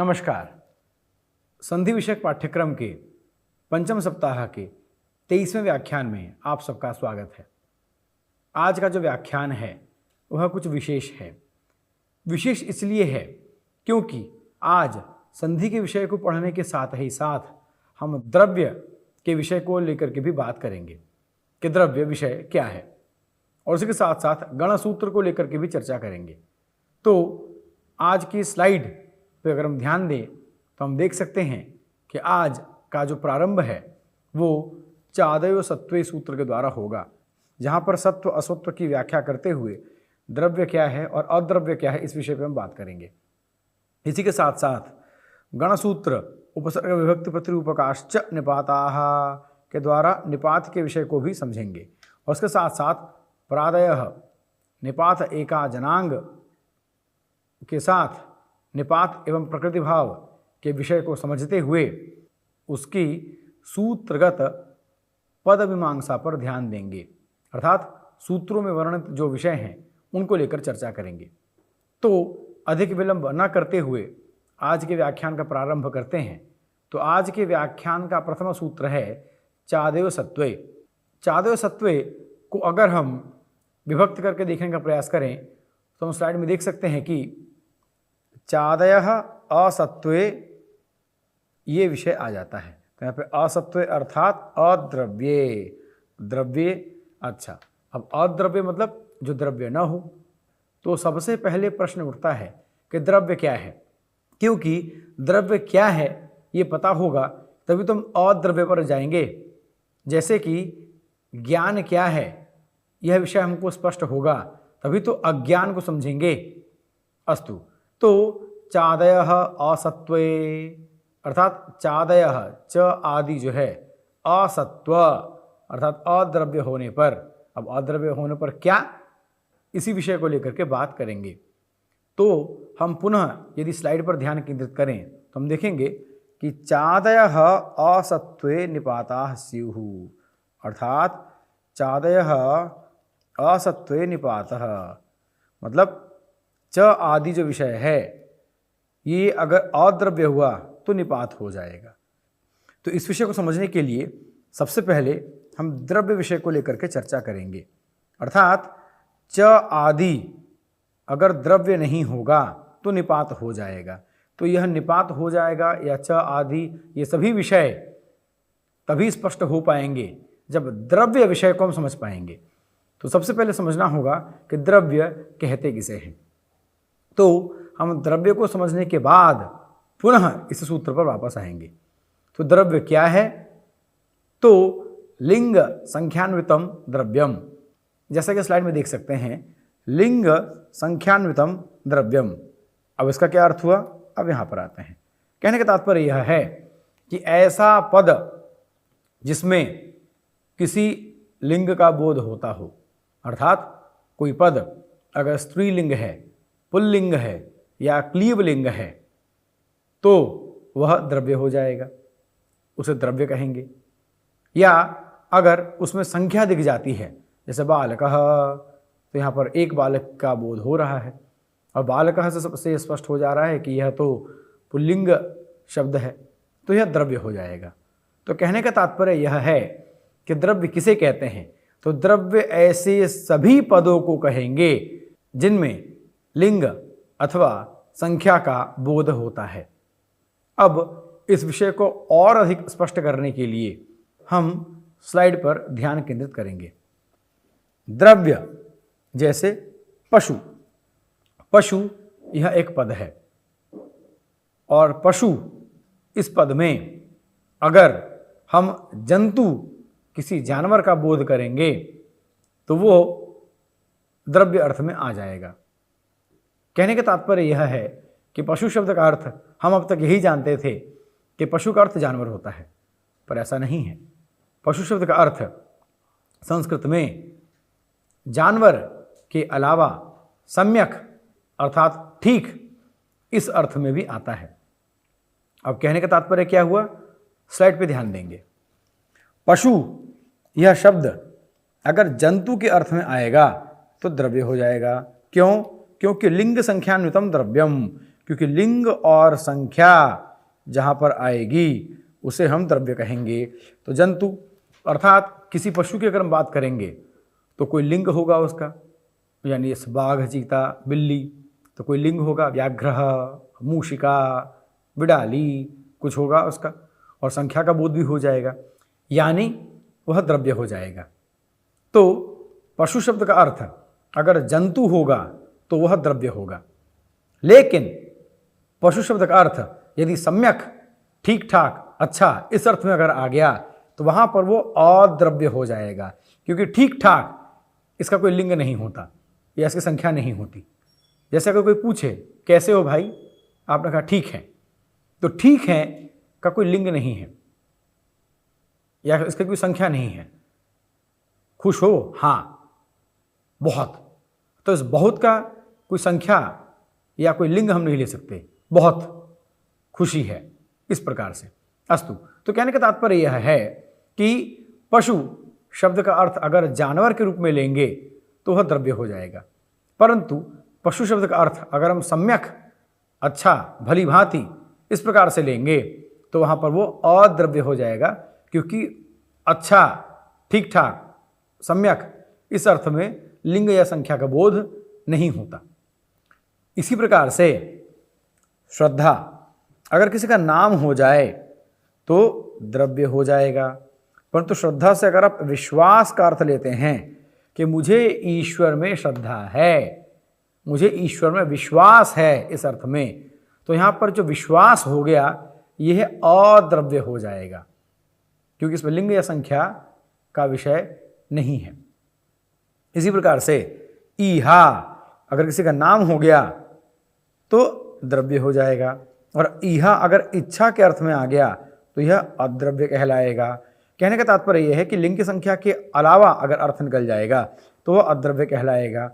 नमस्कार। संधि विषयक पाठ्यक्रम के पंचम सप्ताह के 23वें व्याख्यान में आप सबका स्वागत है। आज का जो व्याख्यान है वह कुछ विशेष है। विशेष इसलिए है क्योंकि आज संधि के विषय को पढ़ने के साथ ही साथ हम द्रव्य के विषय को लेकर के भी बात करेंगे कि द्रव्य विषय क्या है, और उसके साथ साथ गणसूत्र को लेकर के भी चर्चा करेंगे। तो आज की स्लाइड पे अगर हम ध्यान दें तो हम देख सकते हैं कि आज का जो प्रारंभ है वो चादयो सत्वे सूत्र के द्वारा होगा, जहाँ पर सत्व असत्व की व्याख्या करते हुए द्रव्य क्या है और अद्रव्य क्या है इस विषय पे हम बात करेंगे। इसी के साथ साथ गणसूत्र उपसर्ग विभक्ति प्रतिरूपकाश्च निपाताः के द्वारा निपात के विषय को भी समझेंगे, और उसके साथ साथ प्रादयः निपात एका जनांग के साथ निपात एवं प्रकृति भाव के विषय को समझते हुए उसकी सूत्रगत पद मीमांसा पर ध्यान देंगे, अर्थात सूत्रों में वर्णित जो विषय हैं उनको लेकर चर्चा करेंगे। तो अधिक विलंब न करते हुए आज के व्याख्यान का प्रारंभ करते हैं। तो आज के व्याख्यान का प्रथम सूत्र है चादयो सत्वे। चादयो सत्वे को अगर हम विभक्त करके देखने का प्रयास करें तो हम स्लाइड में देख सकते हैं कि चादयः असत्वे ये विषय आ जाता है। तो यहाँ पे असत्वे अर्थात अद्रव्ये, द्रव्ये। अच्छा, अब अद्रव्य मतलब जो द्रव्य न हो। तो सबसे पहले प्रश्न उठता है कि द्रव्य क्या है, क्योंकि द्रव्य क्या है ये पता होगा तभी तुम अद्रव्य पर जाएंगे। जैसे कि ज्ञान क्या है यह विषय हमको स्पष्ट होगा तभी तो अज्ञान को समझेंगे। अस्तु, तो चादयः असत्वे अर्थात चादयः च आदि जो है असत्व अर्थात अद्रव्य होने पर। अब अद्रव्य होने पर क्या, इसी विषय को लेकर के बात करेंगे। तो हम पुनः यदि स्लाइड पर ध्यान केंद्रित करें तो हम देखेंगे कि चादयः असत्वे निपाताः स्युः, अर्थात चादयः असत्वे निपातः मतलब च आदि जो विषय है ये अगर अद्रव्य हुआ तो निपात हो जाएगा। तो इस विषय को समझने के लिए सबसे पहले हम द्रव्य विषय को लेकर के चर्चा करेंगे, अर्थात च आदि अगर द्रव्य नहीं होगा तो निपात हो जाएगा। तो यह निपात हो जाएगा या च आदि ये सभी विषय तभी स्पष्ट हो पाएंगे जब द्रव्य विषय को हम समझ पाएंगे। तो सबसे पहले समझना होगा कि द्रव्य कहते किसे हैं। तो हम द्रव्य को समझने के बाद पुनः इस सूत्र पर वापस आएंगे। तो द्रव्य क्या है, तो लिंग संख्यान्वितम द्रव्यम, जैसा कि स्लाइड में देख सकते हैं, लिंग संख्यान्वितम द्रव्यम। अब इसका क्या अर्थ हुआ, अब यहाँ पर आते हैं। कहने का तात्पर्य यह है कि ऐसा पद जिसमें किसी लिंग का बोध होता हो, अर्थात कोई पद अगर स्त्रीलिंग है, पुल्लिंग है या क्लीबलिंग है तो वह द्रव्य हो जाएगा, उसे द्रव्य कहेंगे। या अगर उसमें संख्या दिख जाती है, जैसे बालकः, तो यहाँ पर एक बालक का बोध हो रहा है और बालकः से सबसे स्पष्ट हो जा रहा है कि यह तो पुल्लिंग शब्द है, तो यह द्रव्य हो जाएगा। तो कहने का तात्पर्य यह है कि द्रव्य किसे कहते हैं, तो द्रव्य ऐसे सभी पदों को कहेंगे जिनमें लिंग अथवा संख्या का बोध होता है। अब इस विषय को और अधिक स्पष्ट करने के लिए हम स्लाइड पर ध्यान केंद्रित करेंगे। द्रव्य जैसे पशु, पशु यह एक पद है और पशु इस पद में अगर हम जंतु किसी जानवर का बोध करेंगे तो वो द्रव्य अर्थ में आ जाएगा। कहने का तात्पर्य यह है कि पशु शब्द का अर्थ हम अब तक यही जानते थे कि पशु का अर्थ जानवर होता है, पर ऐसा नहीं है। पशु शब्द का अर्थ संस्कृत में जानवर के अलावा सम्यक अर्थात ठीक इस अर्थ में भी आता है। अब कहने का तात्पर्य क्या हुआ, स्लाइड पे ध्यान देंगे। पशु यह शब्द अगर जंतु के अर्थ में आएगा तो द्रव्य हो जाएगा। क्यों? क्योंकि लिंग संख्यान्वितम द्रव्यम, क्योंकि लिंग और संख्या जहाँ पर आएगी उसे हम द्रव्य कहेंगे। तो जंतु अर्थात किसी पशु की अगर हम बात करेंगे तो कोई लिंग होगा उसका, यानी इस बाघ, चीता, बिल्ली, तो कोई लिंग होगा, व्याघ्र, मूषिका, बिडाली, कुछ होगा उसका, और संख्या का बोध भी हो जाएगा, यानी वह द्रव्य हो जाएगा। तो पशु शब्द का अर्थ अगर जंतु होगा तो वह द्रव्य होगा, लेकिन पशु शब्द का अर्थ यदि सम्यक, ठीक ठाक, अच्छा, इस अर्थ में अगर आ गया तो वहां पर वो अद्रव्य हो जाएगा, क्योंकि ठीक ठाक इसका कोई लिंग नहीं होता या इसकी संख्या नहीं होती। जैसे अगर कोई पूछे कैसे हो भाई, आपने कहा ठीक है, तो ठीक है का कोई लिंग नहीं है या इसकी कोई संख्या नहीं है। खुश हो, हाँ, बहुत, तो इस बहुत का कोई संख्या या कोई लिंग हम नहीं ले सकते, बहुत खुशी है, इस प्रकार से। अस्तु, तो कहने का तात्पर्य यह है कि पशु शब्द का अर्थ अगर जानवर के रूप में लेंगे तो वह द्रव्य हो जाएगा, परंतु पशु शब्द का अर्थ अगर हम सम्यक, अच्छा, भली भांति इस प्रकार से लेंगे तो वहाँ पर वो अद्रव्य हो जाएगा, क्योंकि अच्छा, ठीक ठाक, सम्यक इस अर्थ में लिंग या संख्या का बोध नहीं होता। इसी प्रकार से श्रद्धा अगर किसी का नाम हो जाए तो द्रव्य हो जाएगा, परंतु श्रद्धा से अगर आप विश्वास का अर्थ लेते हैं कि मुझे ईश्वर में श्रद्धा है, मुझे ईश्वर में विश्वास है, इस अर्थ में, तो यहाँ पर जो विश्वास हो गया यह अद्रव्य हो जाएगा, क्योंकि इसमें लिंग या संख्या का विषय नहीं है। इसी प्रकार से ईहा अगर किसी का नाम हो गया तो द्रव्य हो जाएगा, और ईहा अगर इच्छा के अर्थ में आ गया तो यह अद्रव्य कहलाएगा। कहने का तात्पर्य यह है कि लिंग की संख्या के अलावा अगर अर्थ निकल जाएगा तो वह अद्रव्य कहलाएगा।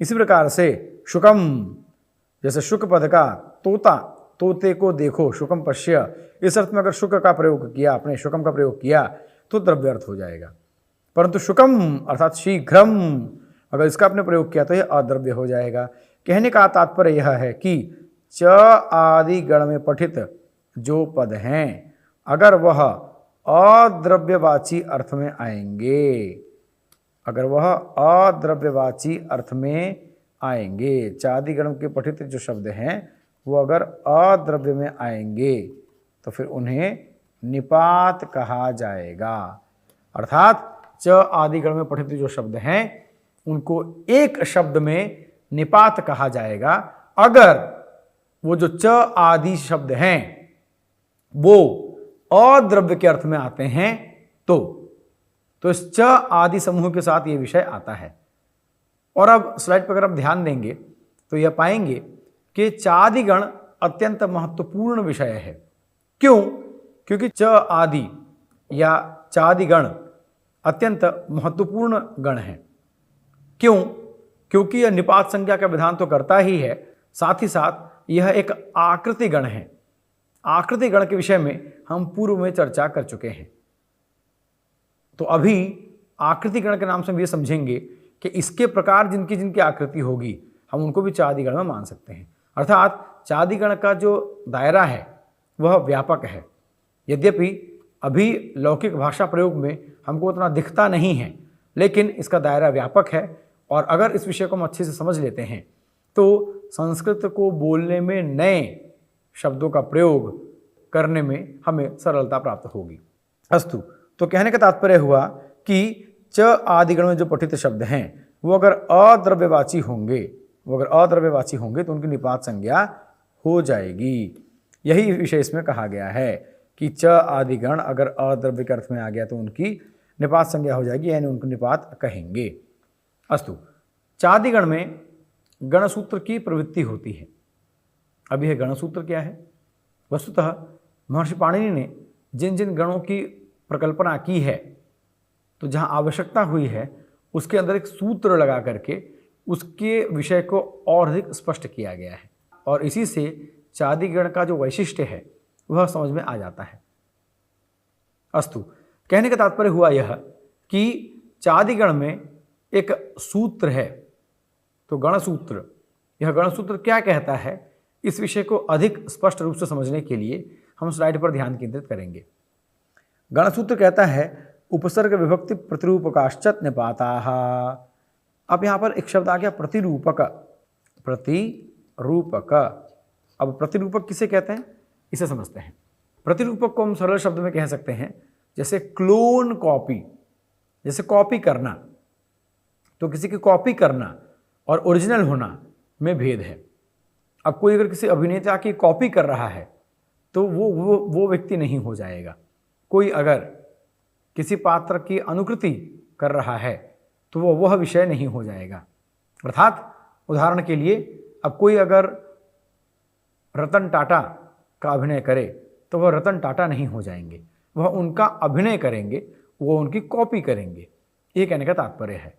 इसी प्रकार से शुकम, जैसे शुक पद का तोता, तोते को देखो, शुकम पश्य, इस अर्थ में अगर शुक का प्रयोग किया, आपने शुकम का प्रयोग किया तो द्रव्य अर्थ हो जाएगा, परंतु शुकम अर्थात शीघ्रम अगर इसका आपने प्रयोग किया तो यह अद्रव्य हो जाएगा। कहने का तात्पर्य यह है कि च आदि गण में पठित जो पद हैं अगर वह अद्रव्यवाची अर्थ में आएंगे, अगर वह अद्रव्यवाची अर्थ में आएंगे, चादि गण के पठित जो शब्द हैं वो अगर अद्रव्य में आएंगे तो फिर उन्हें निपात कहा जाएगा। अर्थात च आदि गण में पठित जो शब्द हैं उनको एक शब्द में निपात कहा जाएगा। अगर वो जो च आदि शब्द हैं वो अद्रव्य के अर्थ में आते हैं तो इस च आदि समूह के साथ ये विषय आता है। और अब स्लाइड पर अगर आप ध्यान देंगे तो यह पाएंगे कि चादि गण अत्यंत महत्वपूर्ण विषय है। क्यों? क्योंकि च आदि या चादि गण अत्यंत महत्वपूर्ण गण है। क्यों? क्योंकि यह निपात संज्ञा का विधान तो करता ही है, साथ ही साथ यह एक आकृति गण है। आकृति गण के विषय में हम पूर्व में चर्चा कर चुके हैं। तो अभी आकृति गण के नाम से हम ये समझेंगे कि इसके प्रकार जिनकी जिनकी आकृति होगी हम उनको भी चादि गण में मान सकते हैं। अर्थात चादि गण का जो दायरा है वह व्यापक है। यद्यपि अभी लौकिक भाषा प्रयोग में हमको उतना दिखता नहीं है, लेकिन इसका दायरा व्यापक है। और अगर इस विषय को हम अच्छे से समझ लेते हैं तो संस्कृत को बोलने में नए शब्दों का प्रयोग करने में हमें सरलता प्राप्त होगी। अस्तु, तो कहने का तात्पर्य हुआ कि च आदि गण में जो पठित शब्द हैं वो अगर अद्रव्यवाची होंगे तो उनकी निपात संज्ञा हो जाएगी। यही विषय इसमें कहा गया है कि च आदि गण अगर अद्रव्य के अर्थ में आ गया तो उनकी निपात संज्ञा हो जाएगी, यानी उनको निपात कहेंगे। अस्तु, चादि गण में गणसूत्र की प्रवृत्ति होती है। अब यह गणसूत्र क्या है? वस्तुतः महर्षि पाणिनि ने जिन जिन गणों की प्रकल्पना की है तो जहाँ आवश्यकता हुई है उसके अंदर एक सूत्र लगा करके उसके विषय को और अधिक स्पष्ट किया गया है, और इसी से चादि गण का जो वैशिष्ट्य है वह समझ में आ जाता है। अस्तु, कहने का तात्पर्य हुआ यह कि चादि गण में एक सूत्र है, तो गणसूत्र, यह गणसूत्र क्या कहता है इस विषय को अधिक स्पष्ट रूप से समझने के लिए हम स्लाइड पर ध्यान केंद्रित करेंगे। गणसूत्र कहता है उपसर्ग विभक्ति प्रतिरूपकाश्च निपाताः। अब यहाँ पर एक शब्द आ गया प्रतिरूपक। प्रतिरूपक, अब प्रतिरूपक किसे कहते हैं इसे समझते हैं। प्रतिरूपक को हम सरल शब्द में कह सकते हैं जैसे क्लोन कॉपी, जैसे कॉपी करना। तो किसी की कॉपी करना और ओरिजिनल होना में भेद है। अब कोई अगर किसी अभिनेता की कॉपी कर रहा है तो वो व्यक्ति नहीं हो जाएगा। कोई अगर किसी पात्र की अनुकृति कर रहा है तो वह विषय नहीं हो जाएगा। अर्थात उदाहरण के लिए अब कोई अगर रतन टाटा का अभिनय करे तो वह रतन टाटा नहीं हो जाएंगे, वह उनका अभिनय करेंगे, वो उनकी कॉपी करेंगे, ये कहने का तात्पर्य है।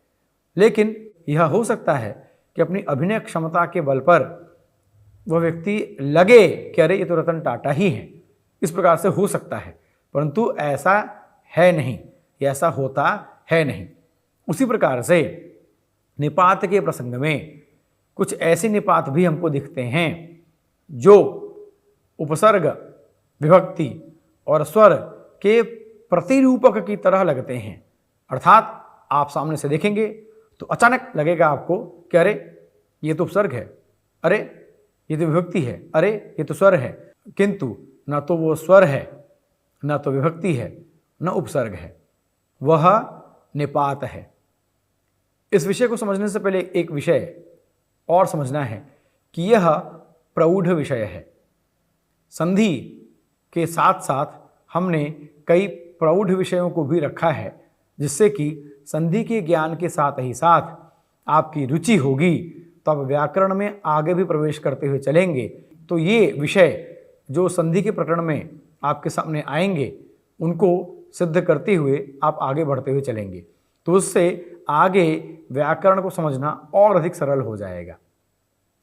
लेकिन यह हो सकता है कि अपनी अभिनय क्षमता के बल पर वह व्यक्ति लगे कि अरे ये तो रतन टाटा ही है, इस प्रकार से हो सकता है, परंतु ऐसा है नहीं, ऐसा होता है नहीं। उसी प्रकार से निपात के प्रसंग में कुछ ऐसे निपात भी हमको दिखते हैं जो उपसर्ग विभक्ति और स्वर के प्रतिरूपक की तरह लगते हैं। अर्थात आप सामने से देखेंगे तो अचानक लगेगा आपको कि अरे ये तो उपसर्ग है, अरे ये तो विभक्ति है, अरे ये तो स्वर है, किंतु न तो वो स्वर है, न तो विभक्ति है, न उपसर्ग है, वह निपात है। इस विषय को समझने से पहले एक विषय और समझना है कि यह प्रौढ़ विषय है। संधि के साथ साथ हमने कई प्रौढ़ विषयों को भी रखा है, जिससे कि संधि के ज्ञान के साथ ही साथ आपकी रुचि होगी तो आप व्याकरण में आगे भी प्रवेश करते हुए चलेंगे। तो ये विषय जो संधि के प्रकरण में आपके सामने आएंगे उनको सिद्ध करते हुए आप आगे बढ़ते हुए चलेंगे, तो उससे आगे व्याकरण को समझना और अधिक सरल हो जाएगा।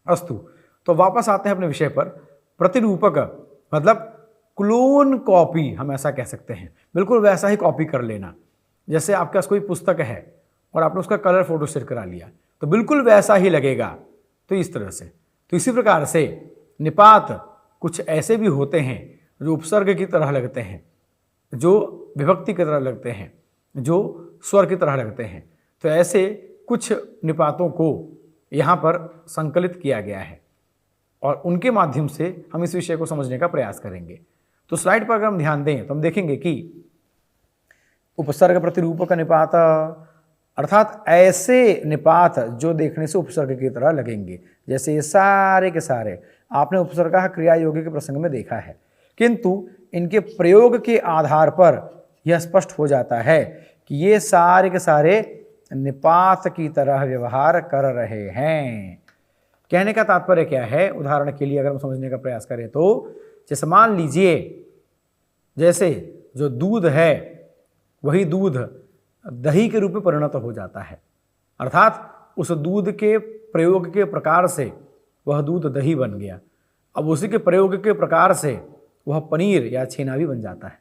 अस्तु, तो वापस आते हैं अपने विषय पर। प्रतिरूपक मतलब क्लोन कॉपी, हम ऐसा कह सकते हैं, बिल्कुल वैसा ही कॉपी कर लेना। जैसे आपके पास कोई पुस्तक है और आपने उसका कलर फोटो सेट करा लिया तो बिल्कुल वैसा ही लगेगा, तो इस तरह से। तो इसी प्रकार से निपात कुछ ऐसे भी होते हैं जो उपसर्ग की तरह लगते हैं, जो विभक्ति की तरह लगते हैं, जो स्वर की तरह लगते हैं। तो ऐसे कुछ निपातों को यहाँ पर संकलित किया गया है और उनके माध्यम से हम इस विषय को समझने का प्रयास करेंगे। तो स्लाइड पर अगर हम ध्यान दें तो हम देखेंगे कि उपसर्ग प्रतिरूपक निपात, अर्थात ऐसे निपात जो देखने से उपसर्ग की तरह लगेंगे। जैसे ये सारे के सारे आपने उपसर्ग क्रिया योगी के प्रसंग में देखा है, किंतु इनके प्रयोग के आधार पर यह स्पष्ट हो जाता है कि ये सारे के सारे निपात की तरह व्यवहार कर रहे हैं। कहने का तात्पर्य क्या है, उदाहरण के लिए अगर हम समझने का प्रयास करें तो जैसे मान लीजिए जैसे जो दूध है वही दूध दही के रूप में परिणत हो जाता है, अर्थात उस दूध के प्रयोग के प्रकार से वह दूध दही बन गया। अब उसी के प्रयोग के प्रकार से वह पनीर या छेना भी बन जाता है।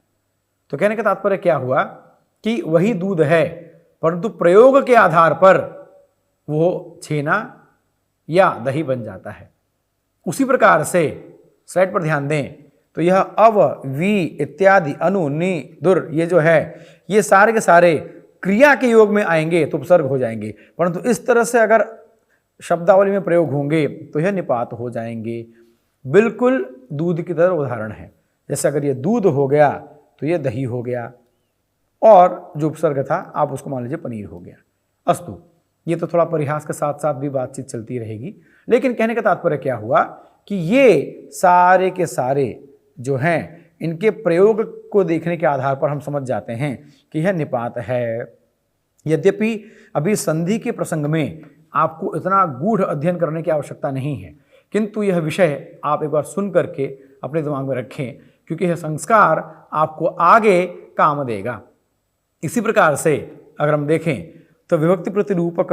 तो कहने का तात्पर्य क्या हुआ कि वही दूध है, परंतु प्रयोग के आधार पर वो छेना या दही बन जाता है। उसी प्रकार से स्लाइड पर ध्यान दें तो यह अव, वी इत्यादि, अनु, नि, दुर, ये जो है ये सारे के सारे क्रिया के योग में आएंगे तो उपसर्ग हो जाएंगे, परंतु इस तरह से अगर शब्दावली में प्रयोग होंगे तो यह निपात हो जाएंगे। बिल्कुल दूध की तरह उदाहरण है। जैसे अगर ये दूध हो गया तो ये दही हो गया, और जो उपसर्ग था आप उसको मान लीजिए पनीर हो गया। अस्तु, ये तो थोड़ा परिहास के साथ साथ भी बातचीत चलती रहेगी, लेकिन कहने का तात्पर्य क्या हुआ कि ये सारे के सारे जो हैं इनके प्रयोग को देखने के आधार पर हम समझ जाते हैं कि यह निपात है। यद्यपि अभी संधि के प्रसंग में आपको इतना गूढ़ अध्ययन करने की आवश्यकता नहीं है, किंतु यह विषय आप एक बार सुन करके अपने दिमाग में रखें, क्योंकि यह संस्कार आपको आगे काम देगा। इसी प्रकार से अगर हम देखें तो विभक्ति प्रतिरूपक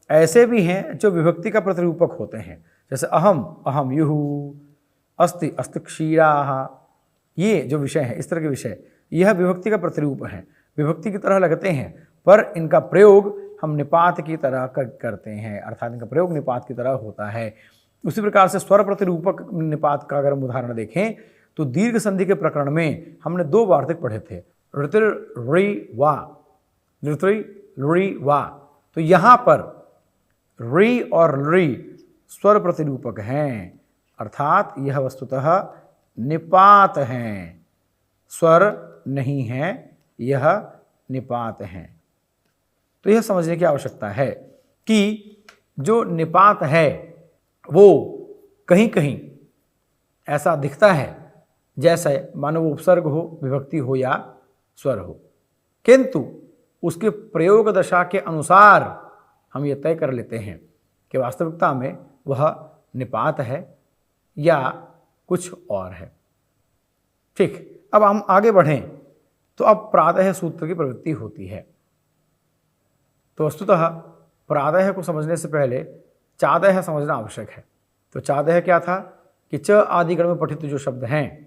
ऐसे भी हैं जो विभक्ति का प्रतिरूपक होते हैं। जैसे अहम, अहम युहु, अस्ति, अस्ति क्षीराः, ये जो विषय है, इस तरह के विषय, यह विभक्ति का प्रतिरूप है, विभक्ति की तरह लगते हैं, पर इनका प्रयोग हम निपात की तरह करते हैं, अर्थात इनका प्रयोग निपात की तरह होता है। उसी प्रकार से स्वर प्रतिरूपक निपात का अगर हम उदाहरण देखें तो दीर्घ संधि के प्रकरण में हमने 2 वार्तिक पढ़े थे, ऋतिर ऋ वा, ऋत्री ऋ वा। तो यहाँ पर ऋ और ऋ स्वर प्रतिरूपक हैं, अर्थात यह वस्तुतः निपात हैं, स्वर नहीं है, यह निपात हैं। तो यह समझने की आवश्यकता है कि जो निपात है वो कहीं कहीं ऐसा दिखता है जैसे मानो वो उपसर्ग हो, विभक्ति हो या स्वर हो, किंतु उसके प्रयोग दशा के अनुसार हम ये तय कर लेते हैं कि वास्तविकता में वह निपात है या कुछ और है। ठीक, अब हम आगे बढ़ें तो अब प्रातः सूत्र की प्रवृत्ति होती है। तो वस्तुतः प्रातः को समझने से पहले चादह समझना आवश्यक है। तो चादह क्या था कि च आदि गण में पठित जो शब्द हैं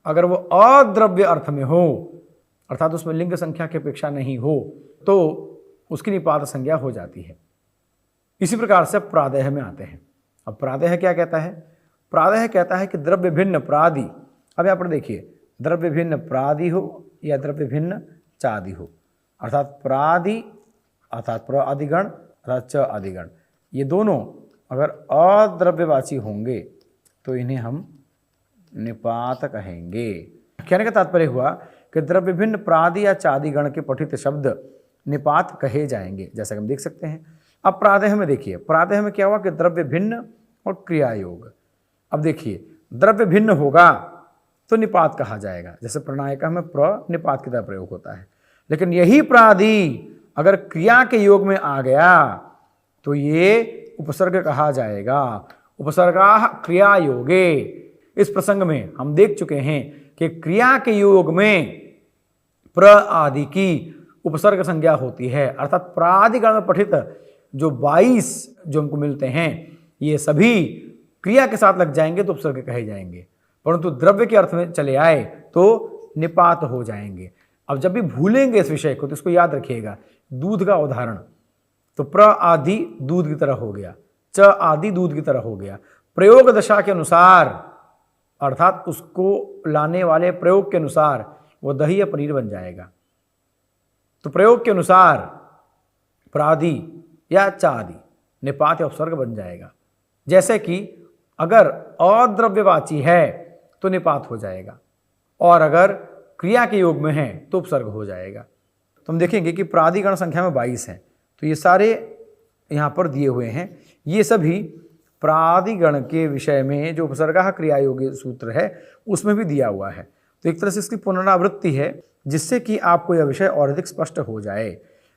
अगर वो अद्रव्य अर्थ में हो, अर्थात उसमें लिंग संख्या की अपेक्षा नहीं हो, तो उसकी निपात संज्ञा हो जाती है। इसी प्रकार से प्रातः में आते हैं। अब प्रातः क्या कहता है? प्रातः कहता है कि द्रव्य भिन्न प्रादि। अब यहाँ पर देखिए, द्रव्य भिन्न प्रादि हो या द्रव्य भिन्न चादि हो, अर्थात प्रादि अर्थात प्र आदिगण अर्थात च आदिगण, ये दोनों अगर अद्रव्यवाची होंगे तो इन्हें हम निपात कहेंगे। कहने का तात्पर्य हुआ कि द्रव्य भिन्न प्रादि या चादिगण के पठित शब्द निपात कहे जाएंगे, जैसा कि हम देख सकते हैं। अब प्रातः में देखिए, प्रातः में क्या हुआ कि द्रव्य भिन्न और क्रिया योग। अब देखिए, द्रव्य भिन्न होगा तो निपात कहा जाएगा, जैसे प्रणायिका में प्र निपात की तरह प्रयोग होता है। लेकिन यही प्रादि अगर क्रिया के योग में आ गया तो ये उपसर्ग कहा जाएगा। उपसर्गा क्रिया योगे, इस प्रसंग में हम देख चुके हैं कि क्रिया के योग में प्र आदि की उपसर्ग संज्ञा होती है, अर्थात प्रादिगण में पठित जो 22 जो हमको मिलते हैं ये सभी क्रिया के साथ लग जाएंगे तो उपसर्ग कहे जाएंगे, परंतु द्रव्य के अर्थ में चले आए तो निपात हो जाएंगे। अब जब भी भूलेंगे इस विषय को तो इसको याद रखिएगा। दूध का उदाहरण, तो प्र आदि दूध की तरह हो गया, च आदि दूध की तरह हो गया। प्रयोग दशा के अनुसार अर्थात उसको लाने वाले प्रयोग के अनुसार वो दही या पनीर बन जाएगा। तो प्रयोग के अनुसार प्रादि या चादि निपात या उपसर्ग बन जाएगा। जैसे कि अगर अद्रव्यवाची है तो निपात हो जाएगा और अगर क्रिया के योग में है तो उपसर्ग हो जाएगा। तो हम देखेंगे कि प्रादिगण संख्या में 22 हैं, तो ये सारे यहाँ पर दिए हुए हैं। ये सभी प्रादिगण के विषय में जो उपसर्गा क्रिया योगी सूत्र है उसमें भी दिया हुआ है। तो एक तरह से इसकी पुनरावृत्ति है जिससे कि आपको यह विषय और अधिक स्पष्ट हो जाए।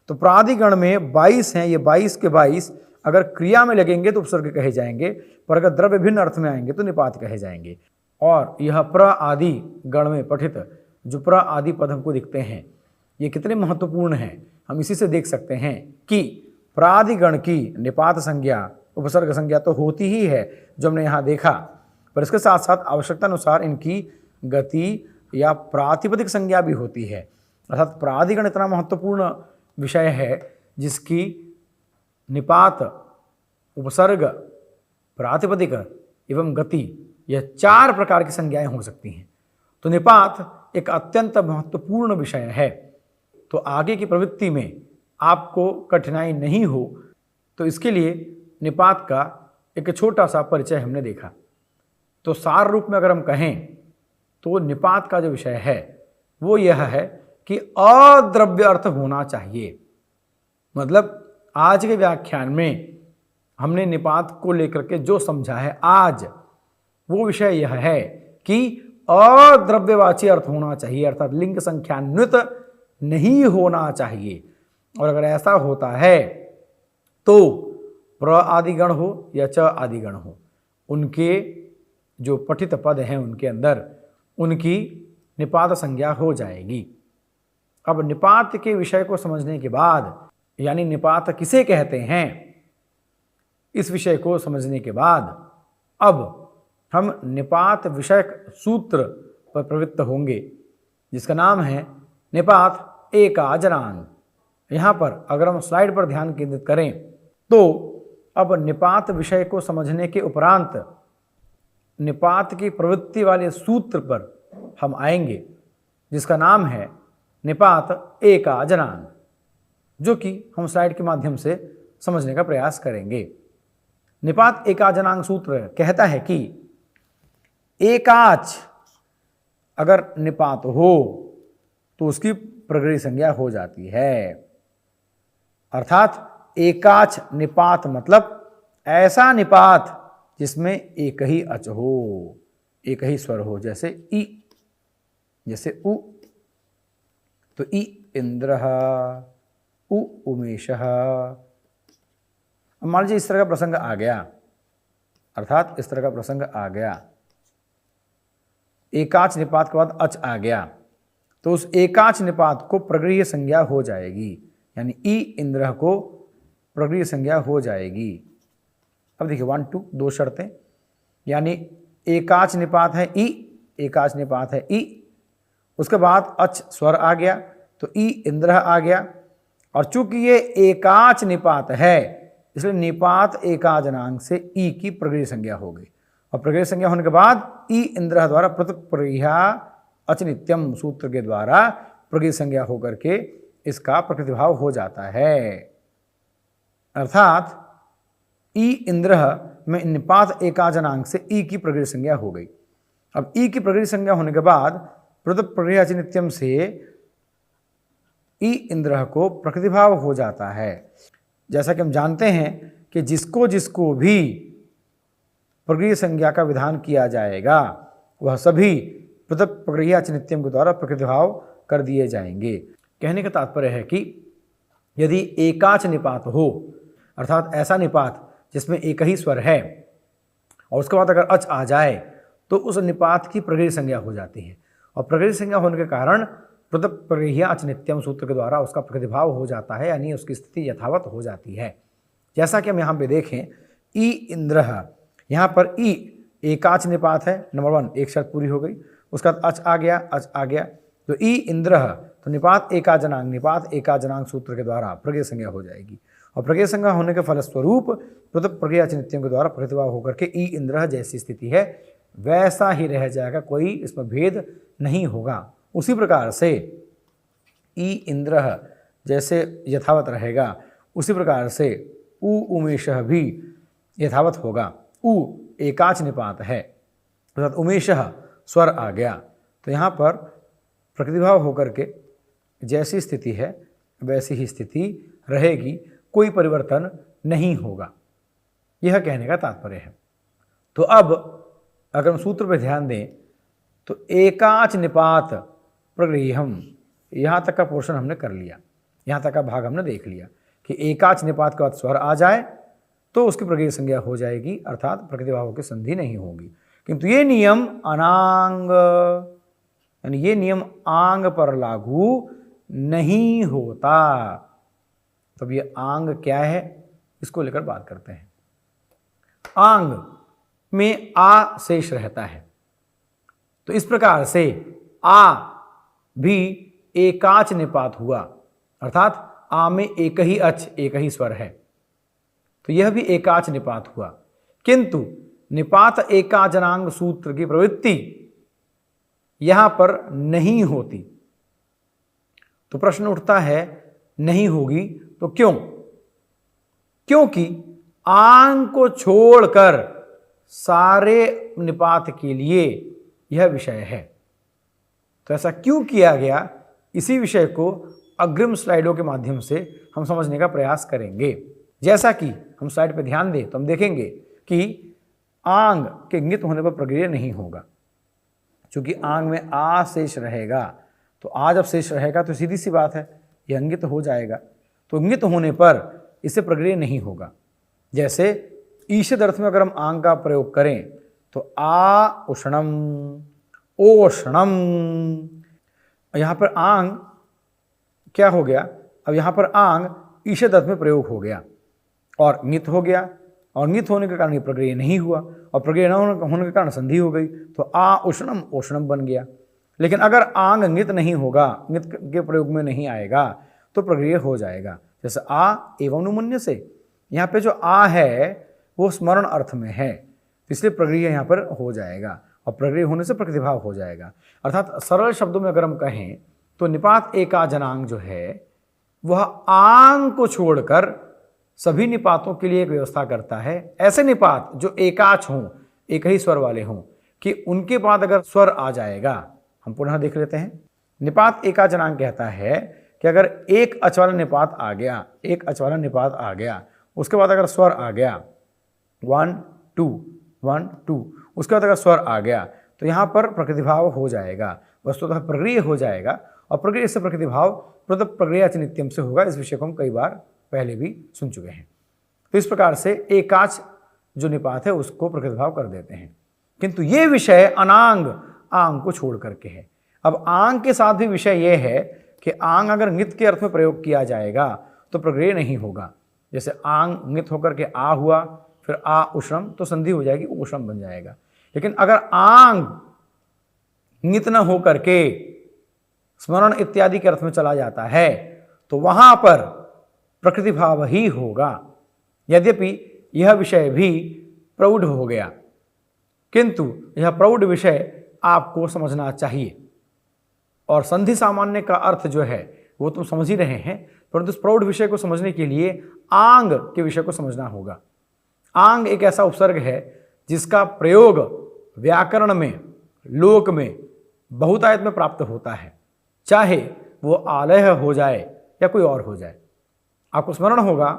तो प्रादिगण में 22 हैं, ये 22 के 22 अगर क्रिया में लगेंगे तो उपसर्ग कहे जाएंगे, पर अगर द्रव्य भिन्न अर्थ में आएंगे तो निपात कहे जाएंगे। और यह प्र आदि गण में पठित जो प्र आदि पद हमको दिखते हैं ये कितने महत्वपूर्ण हैं, हम इसी से देख सकते हैं कि प्रादिगण की निपात संज्ञा उपसर्ग संज्ञा तो होती ही है जो हमने यहाँ देखा, पर इसके साथ साथ आवश्यकता अनुसार इनकी गति या प्रातिपदिक संज्ञा भी होती है। अर्थात प्रादिगण इतना महत्वपूर्ण विषय है जिसकी निपात, उपसर्ग, प्रातिपदिक एवं गति यह 4 प्रकार की संज्ञाएं हो सकती हैं। तो निपात एक अत्यंत महत्वपूर्ण विषय है। तो आगे की प्रवृत्ति में आपको कठिनाई नहीं हो तो इसके लिए निपात का एक छोटा सा परिचय हमने देखा। तो सार रूप में अगर हम कहें तो निपात का जो विषय है वो यह है कि अद्रव्य अर्थ होना चाहिए। मतलब आज के व्याख्यान में हमने निपात को लेकर के जो समझा है आज वो विषय यह है कि अद्रव्यवाची अर्थ होना चाहिए, अर्थात लिंग संख्यान्वित नहीं होना चाहिए। और अगर ऐसा होता है तो प्र आदिगण हो या च आदिगण हो, उनके जो पठित पद हैं उनके अंदर उनकी निपात संज्ञा हो जाएगी। अब निपात के विषय को समझने के बाद, यानी निपात किसे कहते हैं, इस विषय को समझने के बाद अब हम निपात विषयक सूत्र पर प्रवृत्त होंगे जिसका नाम है निपात एकाजनांग। यहाँ पर अगर हम स्लाइड पर ध्यान केंद्रित करें तो अब निपात विषय को समझने के उपरांत निपात की प्रवृत्ति वाले सूत्र पर हम आएंगे, जिसका नाम है निपात एकाजनांग, जो कि हम स्लाइड के माध्यम से समझने का प्रयास करेंगे। निपात एकाजनांग सूत्र कहता है कि एकाच अगर निपात हो तो उसकी प्रगृह्य संज्ञा हो जाती है। अर्थात एकाच निपात मतलब ऐसा निपात जिसमें एक ही अच हो, एक ही स्वर हो, जैसे ई, जैसे उ, तो ई इंद्रः, उ उमेशः। मान लीजिए इस तरह का प्रसंग आ गया, अर्थात इस तरह का प्रसंग आ गया, एकाच निपात के बाद अच आ गया, तो उस एकाच निपात को प्रगृह्य संज्ञा हो जाएगी, यानी ई इंद्रः को प्रगृह्य संज्ञा हो जाएगी। अब देखिए 1 2 दो शर्तें, यानी एकाच निपात है ई, एकाच निपात है ई, उसके बाद अच स्वर आ गया तो ई इंद्रः आ गया, और चूंकि ये एकाच निपात है इसलिए निपात एकाजनांग से ई की प्रगृह्य संज्ञा हो गई, और प्रगृह्य संज्ञा होने के बाद ई इंद्रः द्वारा पृथक प्रगृह्या अचनित्यम सूत्र के द्वारा प्रगृह्य संज्ञा होकर के इसका प्रकृतिभाव हो जाता है। अर्थात ई इंद्रः में निपात एकाजनांग से ई की प्रगृह्य संज्ञा हो गई। अब ई की प्रगृह्य संज्ञा होने के बाद पृथक प्रगृह्या अचनित्यम से ई इंद्रः को प्रकृतिभाव हो जाता है। जैसा कि हम जानते हैं कि जिसको जिसको भी प्रगृह्य संज्ञा का विधान किया जाएगा वह सभी पृथक प्रगृह्या अचनित्यम के द्वारा प्रकृतिभाव कर दिए जाएंगे। कहने का तात्पर्य है कि यदि एकाच निपात हो, अर्थात ऐसा निपात जिसमें एक ही स्वर है और उसके बाद अगर अच आ जाए तो उस निपात की प्रगृह्य संज्ञा हो जाती है, और प्रगृह्य संज्ञा होने के कारण पृथक प्रगृह्या अचनित्यम सूत्र के द्वारा उसका प्रकृतिभाव हो जाता है, यानी उसकी स्थिति यथावत हो जाती है। जैसा कि हम यहाँ पे देखें ई इंद्रः, यहाँ पर ई एकाच निपात है, नंबर 1 एक शर्त पूरी हो गई, उसका अच आ गया, अच आ गया, तो ई इंद्रः तो निपात एकाजनांग, निपात एकाजनांग सूत्र के द्वारा प्रगृह्य संज्ञा हो जाएगी, और प्रगृह्य संज्ञा होने के फलस्वरूप पृथक प्रगृह्या अचनित्यम के द्वारा प्रकृतिभाव होकर के ई इंद्रः जैसी स्थिति है वैसा ही रह जाएगा, कोई इसमें भेद नहीं होगा। उसी प्रकार से ई इंद्रः जैसे यथावत रहेगा उसी प्रकार से उ उमेशः भी यथावत होगा। उ एकाच निपात है, अर्थात उमेशः स्वर आ गया, तो यहाँ पर प्रकृतिभाव होकर के जैसी स्थिति है वैसी ही स्थिति रहेगी, कोई परिवर्तन नहीं होगा, यह कहने का तात्पर्य है। तो अब अगर हम सूत्र पर ध्यान दें तो एकाच निपात प्रगृह्यम, यहाँ तक का पोर्शन हमने कर लिया, यहाँ तक का भाग हमने देख लिया कि एकाच निपात के बाद स्वर आ जाए तो उसकी प्रगृह्य संज्ञा हो जाएगी, अर्थात प्रकृतिभावों की संधि नहीं होगी। किंतु ये नियम अनांग, यानी ये नियम आंग पर लागू नहीं होता। तब ये आंग क्या है इसको लेकर बात करते हैं। आंग में आ शेष रहता है, तो इस प्रकार से आ भी एकाच निपात हुआ, अर्थात आ में एक ही अच एक ही स्वर है, तो यह भी एकाच निपात हुआ। किंतु निपात एकाजनांग सूत्र की प्रवृत्ति यहां पर नहीं होती। तो प्रश्न उठता है नहीं होगी तो क्यों? क्योंकि आंग को छोड़कर सारे निपात के लिए यह विषय है। तो ऐसा क्यों किया गया, इसी विषय को अग्रिम स्लाइडों के माध्यम से हम समझने का प्रयास करेंगे। जैसा कि हम स्लाइड पर ध्यान दें तो हम देखेंगे कि आंग के इंगित होने पर प्रगृह्य नहीं होगा, क्योंकि आंग में आ शेष रहेगा, तो आ जब शेष रहेगा तो सीधी सी बात है यह इंगित हो जाएगा, तो इंगित होने पर इससे प्रगृह्य नहीं होगा। जैसे ईषद अर्थ में अगर हम आंग का प्रयोग करें तो आ उष्णम ओष्णम, यहाँ पर आंग क्या हो गया, अब यहाँ पर आंग ईषद अर्थ में प्रयोग हो गया और इंगित हो गया, और इंगित होने के कारण ये प्रगृह्य नहीं हुआ, और प्रगृह्य न होने के कारण संधि हो गई, तो आ उष्णम ओष्णम बन गया। लेकिन अगर आंग इंगित नहीं होगा, इंगित के प्रयोग में नहीं आएगा तो प्रगृह्य हो जाएगा। जैसे आ एवं नुमन्य से, यहाँ पे जो आ है वो स्मरण अर्थ में है, इसलिए प्रगृह्य यहाँ पर हो जाएगा, और प्रगृह्य होने से प्रकृतिभाव हो जाएगा। अर्थात सरल शब्दों में अगर हम कहें तो निपात एका जनांग जो है वह आंग को छोड़कर सभी निपातों के लिए एक व्यवस्था करता है। ऐसे निपात जो एकाच हों, एक ही स्वर वाले हों, कि उनके बाद अगर स्वर आ जाएगा, हम पुनः देख लेते हैं। निपात एका जनांग कहता है कि अगर एक अच वाला निपात आ गया, एक अच वाला निपात आ गया, उसके बाद अगर स्वर आ गया 1 2 1 2, उसके बाद अगर स्वर आ गया तो यहाँ पर प्रकृतिभाव हो जाएगा, वस्तुतः प्रगृह्य हो जाएगा, और प्रगृह्य से प्रकृतिभाव प्रगृह्य च नित्यम से होगा। इस विषय को हम कई बार पहले भी सुन चुके हैं। तो इस प्रकार से एकाच जो निपात है उसको प्रकृतिभाव कर देते हैं, किंतु ये विषय अनांग आंग को छोड़ करके है। अब आंग के साथ भी विषय यह है कि आंग अगर नित के अर्थ में प्रयोग किया जाएगा तो प्रगृह्य नहीं होगा। जैसे आंग नित होकर के आ हुआ, फिर आ उष्णम, तो संधि हो जाएगी, उष्णम बन जाएगा। लेकिन अगर आंग नित न हो करके स्मरण इत्यादि के अर्थ में चला जाता है तो वहां पर प्रकृति भाव ही होगा। यद्यपि यह विषय भी प्रौढ़ हो गया, किंतु यह प्रौढ़ विषय आपको समझना चाहिए, और संधि सामान्य का अर्थ जो है वो तुम समझ ही रहे हैं, परंतु इस प्रौढ़ विषय को समझने के लिए आंग के विषय को समझना होगा। आंग एक ऐसा उपसर्ग है जिसका प्रयोग व्याकरण में, लोक में, बहुतायत में प्राप्त होता है, चाहे वो आलय हो जाए या कोई और हो जाए। आपको स्मरण होगा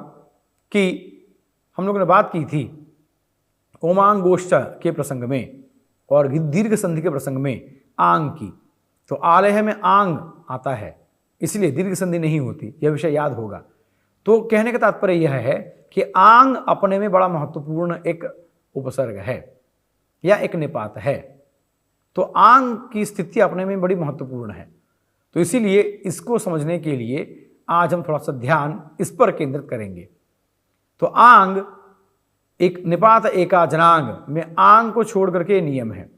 कि हम लोगों ने बात की थी ओमांग गोष्ठ के प्रसंग में और दीर्घ संधि के प्रसंग में आंग की। तो आलय में आंग आता है, इसलिए दीर्घ संधि नहीं होती, यह विषय याद होगा। तो कहने का तात्पर्य यह है कि आंग अपने में बड़ा महत्वपूर्ण एक उपसर्ग है या एक निपात है। तो आंग की स्थिति अपने में बड़ी महत्वपूर्ण है। तो इसीलिए इसको समझने के लिए आज हम थोड़ा सा ध्यान इस पर केंद्रित करेंगे। तो आंग एक निपात एका जनांग में आंग को छोड़ करके नियम है,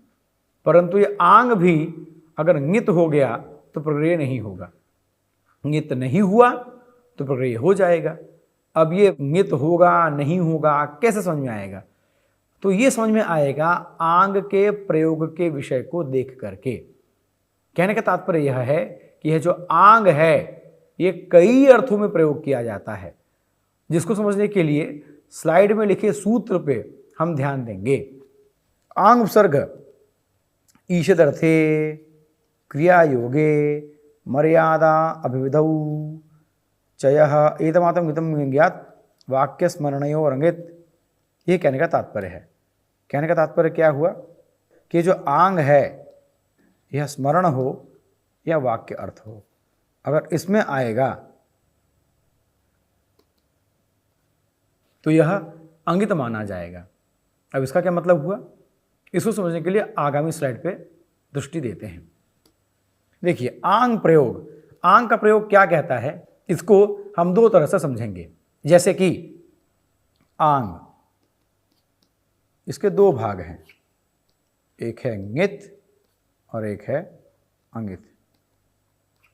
परंतु ये आंग भी अगर नित हो गया तो प्रगृह्य नहीं होगा, नित नहीं हुआ तो प्रगृह्य हो जाएगा। अब ये नित होगा नहीं होगा कैसे समझ में आएगा? तो ये समझ में आएगा आंग के प्रयोग के विषय को देख करके। कहने का तात्पर्य यह है कि यह जो आंग है ये कई अर्थों में प्रयोग किया जाता है, जिसको समझने के लिए स्लाइड में लिखे सूत्र पे हम ध्यान देंगे। आंग उपसर्ग ईषदर्थे क्रिया योगे मर्यादा अभिविधौ चयः एतमात्रं गीतं ज्ञात वाक्य स्मरणयो रंगित। ये कहने का तात्पर्य है। कहने का तात्पर्य क्या हुआ कि जो आंग है यह स्मरण हो या वाक्य अर्थ हो, अगर इसमें आएगा तो यह अंगित माना जाएगा। अब इसका क्या मतलब हुआ, इसको समझने के लिए आगामी स्लाइड पे दृष्टि देते हैं। देखिए आंग प्रयोग, आंग का प्रयोग क्या कहता है, इसको हम दो तरह से समझेंगे। जैसे कि आंग, इसके दो भाग हैं, एक है ङित और एक है अंगित।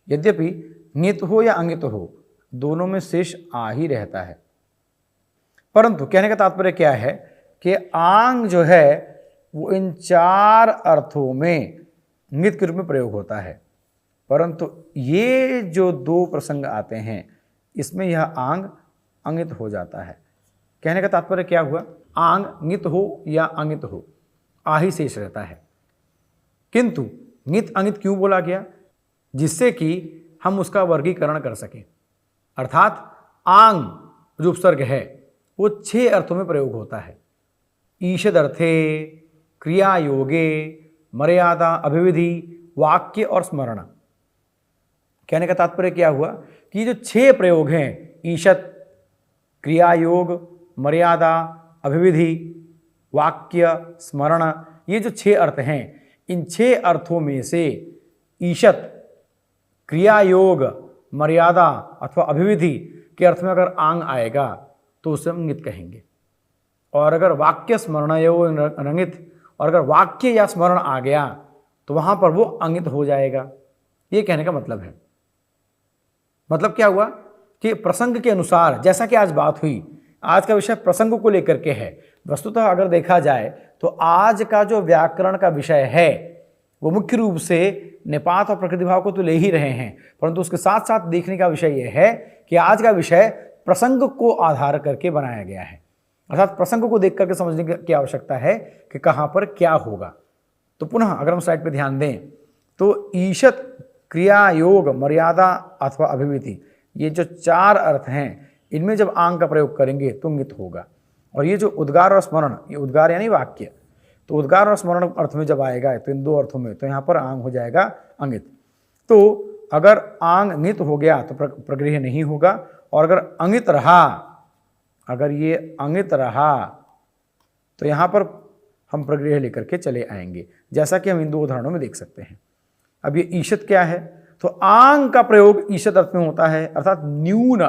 यद्यपि ङित हो या अंगित हो, दोनों में शेष आ ही रहता है, परंतु कहने का तात्पर्य क्या है कि आंग जो है वो इन चार अर्थों में ङित के रूप में प्रयोग होता है, परंतु ये जो दो प्रसंग आते हैं इसमें यह आंग अंगित हो जाता है। कहने का तात्पर्य क्या हुआ, आंग ङित हो या अंगित हो आ ही शेष रहता है, किंतु ङित अंगित क्यों बोला गया, जिससे कि हम उसका वर्गीकरण कर सकें। अर्थात आंग जो उपसर्ग है वो 6 अर्थों में प्रयोग होता है। ईषदर्थे, क्रिया योगे, मर्यादा अभिविधि, वाक्य और स्मरण। कहने का तात्पर्य क्या हुआ कि जो 6 प्रयोग हैं, ईषद, क्रिया योग, मर्यादा, अभिविधि, वाक्य, स्मरण, ये जो 6 अर्थ हैं, इन 6 अर्थों में से ईषद, क्रिया योग, मर्यादा अथवा अभिविधि के अर्थ में अगर आंग आएगा तो उसे हम ङित कहेंगे। और अगर वाक्य स्मरणयो रंगित, और अगर वाक्य या स्मरण आ गया तो वहां पर वो अंगित हो जाएगा। ये कहने का मतलब है। मतलब क्या हुआ कि प्रसंग के अनुसार, जैसा कि आज बात हुई आज का विषय प्रसंग को लेकर के है। वस्तुतः अगर देखा जाए तो आज का जो व्याकरण का विषय है वो मुख्य रूप से निपात और प्रकृति भाव को तो ले ही रहे हैं, परंतु उसके साथ साथ देखने का विषय यह है कि आज का विषय प्रसंग को आधार करके बनाया गया है, अर्थात प्रसंग को देख करके समझने की आवश्यकता है कि कहाँ पर क्या होगा। तो पुनः अगर हम स्लाइड पर ध्यान दें तो ईशत, क्रिया, योग, मर्यादा अथवा अभिविधि, ये जो 4 अर्थ हैं, इनमें जब आंग का प्रयोग करेंगे तो इंगित होगा। और ये जो उद्गार और स्मरण, ये उद्गार यानी वाक्य, तो उद्गार और स्मरण अर्थ में जब आएगा तो इन 2 अर्थों में, तो यहाँ पर आंग हो जाएगा अंगित। तो अगर आंग नित हो गया तो प्रगृह्य नहीं होगा, और अगर अंगित रहा, अगर ये अंगित रहा तो यहाँ पर हम प्रगृह्य लेकर के चले आएंगे, जैसा कि हम इन 2 उदाहरणों में देख सकते हैं। अब ये ईशत क्या है, तो आंग का प्रयोग ईशत अर्थ में होता है, अर्थात न्यून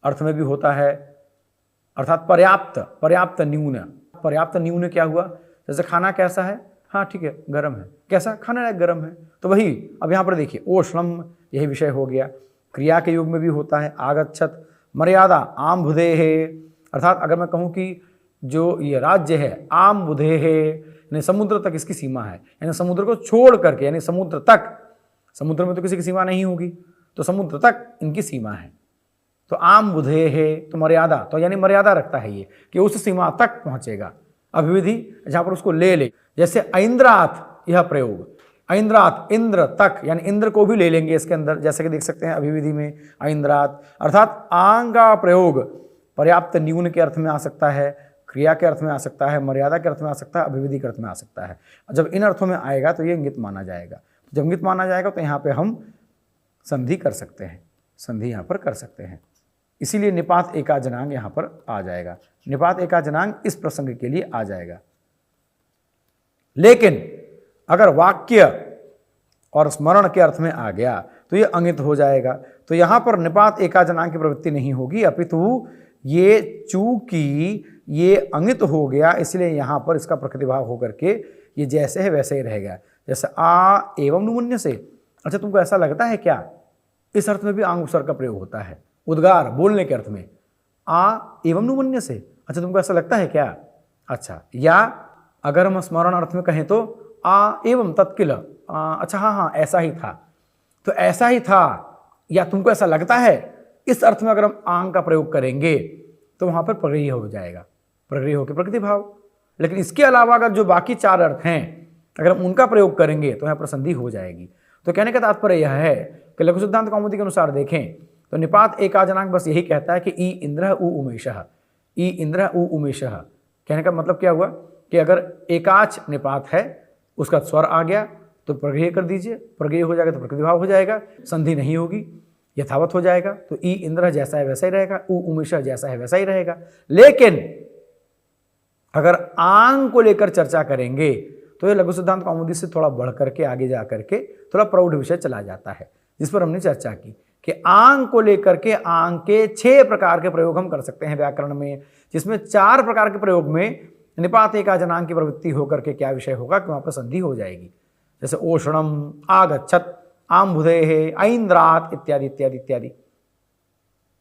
अर्थ में भी होता है, अर्थात पर्याप्त, पर्याप्त न्यून। पर्याप्त न्यून क्या हुआ, जैसे खाना कैसा है, हाँ ठीक है गर्म है, कैसा, खाना लायक गर्म है। तो वही अब यहाँ पर देखिए ओष्णम, यही विषय हो गया। क्रिया के युग में भी होता है आगच्छत। मर्यादा आम बुधे है, अर्थात अगर मैं कहूँ कि जो ये राज्य है आम बुधे है, यानी समुद्र तक इसकी सीमा है, यानी समुद्र को छोड़ करके, यानी समुद्र तक, समुद्र में तो किसी की सीमा नहीं होगी, तो समुद्र तक इनकी सीमा है। तो आम बुधे है, तो मर्यादा, तो यानी मर्यादा रखता है ये कि उस सीमा तक पहुंचेगा। अभिविधि जहां पर उसको ले, जैसे ऐन्द्रात, यह प्रयोग, ऐन्द्रात इंद्र तक, यानी इंद्र को भी ले लेंगे इसके अंदर, जैसे कि देख सकते हैं अभिविधि में ऐन्द्रात। अर्थात आंग का प्रयोग पर्याप्त न्यून के अर्थ में आ सकता है, क्रिया के अर्थ में आ सकता है, मर्यादा के अर्थ में आ सकता है, अभिविधि के अर्थ में आ सकता है। जब इन अर्थों में आएगा तो ये इंगित माना जाएगा। जब इंगित माना जाएगा तो यहाँ पे हम संधि कर सकते हैं, संधि यहाँ पर कर सकते हैं। इसीलिए निपात एकाजनांग यहाँ पर आ जाएगा, निपात एकाजनांग इस प्रसंग के लिए आ जाएगा। लेकिन अगर वाक्य और स्मरण के अर्थ में आ गया तो ये अंगित हो जाएगा। तो यहाँ पर निपात एकाजनांग की प्रवृत्ति नहीं होगी, अपितु ये चूंकि ये अंगित हो गया इसलिए यहाँ पर इसका प्रकृतिभाव होकर के ये जैसे है वैसे ही रहेगा। जैसे आ एवं नुमन्य से, अच्छा तुमको ऐसा लगता है क्या, इस अर्थ में भी आंग उपसर्ग का प्रयोग होता है, उद्गार बोलने के अर्थ में, आ एवं नुमन्य से, अच्छा तुमको ऐसा लगता है क्या। अच्छा, या अगर हम स्मरण अर्थ में कहें तो आ एवं तत्किल, अच्छा हाँ हाँ ऐसा ही था, तो ऐसा ही था, या तुमको ऐसा लगता है, इस अर्थ में अगर हम आंग का प्रयोग करेंगे तो वहाँ पर प्रगृह्य हो जाएगा, प्रगृह्य होकर प्रकृतिभाव। लेकिन इसके अलावा अगर जो बाकी 4 अर्थ हैं अगर हम उनका प्रयोग करेंगे तो यहाँ पर संधि हो जाएगी। तो कहने का तात्पर्य यह है कि लघु सिद्धांत कौमुदी के अनुसार देखें तो निपात एकाजनांग बस यही कहता है कि ई इंद्र उ उमेशः, ई इंद्र उ उमेशः। कहने का मतलब क्या हुआ कि अगर एकाच निपात है, उसका स्वर आ गया तो प्रगृह्य कर दीजिए, प्रगृह्य हो जाएगा तो प्रकृतिभाव हो जाएगा, संधि नहीं होगी, यथावत हो जाएगा। तो ई इंद्र जैसा है वैसा ही रहेगा, उ उमेशः जैसा है वैसा ही रहेगा। लेकिन अगर आंग को लेकर चर्चा करेंगे तो ये लघु सिद्धांत कौमुदी से थोड़ा बढ़ करके आगे जा करके थोड़ा प्रौढ़ विषय चला जाता है, जिस पर हमने चर्चा की कि आंग को लेकर के आंग के 6 प्रकार के प्रयोग हम कर सकते हैं व्याकरण में, जिसमें 4 प्रकार के प्रयोग में निपात एकाजनांग की प्रवृत्ति होकर के क्या विषय होगा कि वहाँ पर संधि हो जाएगी। जैसे ओषणम, आगच्छत, आम्बुधेः, ऐन्द्रात् इत्यादि इत्यादि इत्यादि।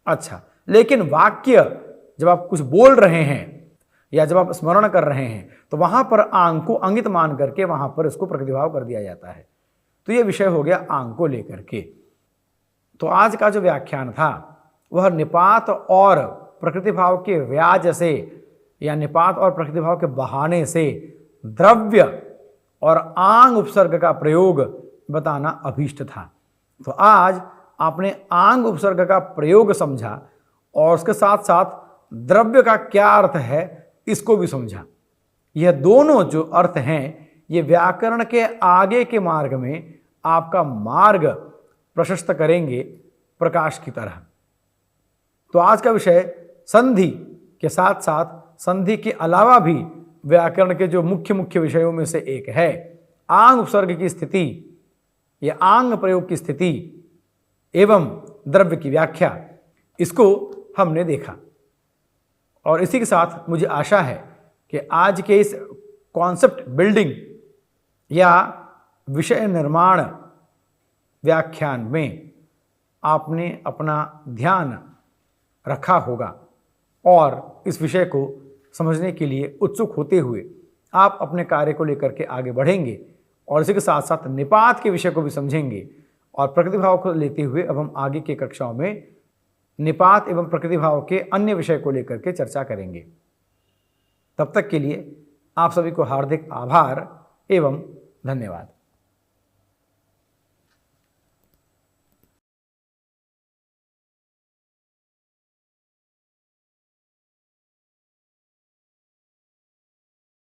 अच्छा, लेकिन वाक्य जब आप कुछ बोल रहे हैं या जब आप स्मरण कर रहे हैं तो वहां पर आंग को अंगित मान करके वहां पर इसको प्रकृतिभाव कर दिया जाता है। तो यह विषय हो गया आंग को लेकर के। तो आज का जो व्याख्यान था वह निपात और प्रकृतिभाव के व्याज से या निपात और प्रकृतिभाव के बहाने से द्रव्य और आंग उपसर्ग का प्रयोग बताना अभीष्ट था। तो आज आपने आंग उपसर्ग का प्रयोग समझा और उसके साथ साथ द्रव्य का क्या अर्थ है इसको भी समझा। यह दोनों जो अर्थ हैं ये व्याकरण के आगे के मार्ग में आपका मार्ग प्रशस्त करेंगे प्रकाश की तरह। तो आज का विषय संधि के साथ साथ संधि के अलावा भी व्याकरण के जो मुख्य मुख्य विषयों में से एक है आंग उपसर्ग की स्थिति या आंग प्रयोग की स्थिति एवं द्रव्य की व्याख्या, इसको हमने देखा। और इसी के साथ मुझे आशा है कि आज के इस कॉन्सेप्ट बिल्डिंग या विषय निर्माण व्याख्यान में आपने अपना ध्यान रखा होगा और इस विषय को समझने के लिए उत्सुक होते हुए आप अपने कार्य को लेकर के आगे बढ़ेंगे और इसी के साथ साथ निपात के विषय को भी समझेंगे। और प्रकृति भाव को लेते हुए अब हम आगे की कक्षाओं में निपात एवं प्रकृति भाव के अन्य विषय को लेकर के चर्चा करेंगे। तब तक के लिए आप सभी को हार्दिक आभार एवं धन्यवाद।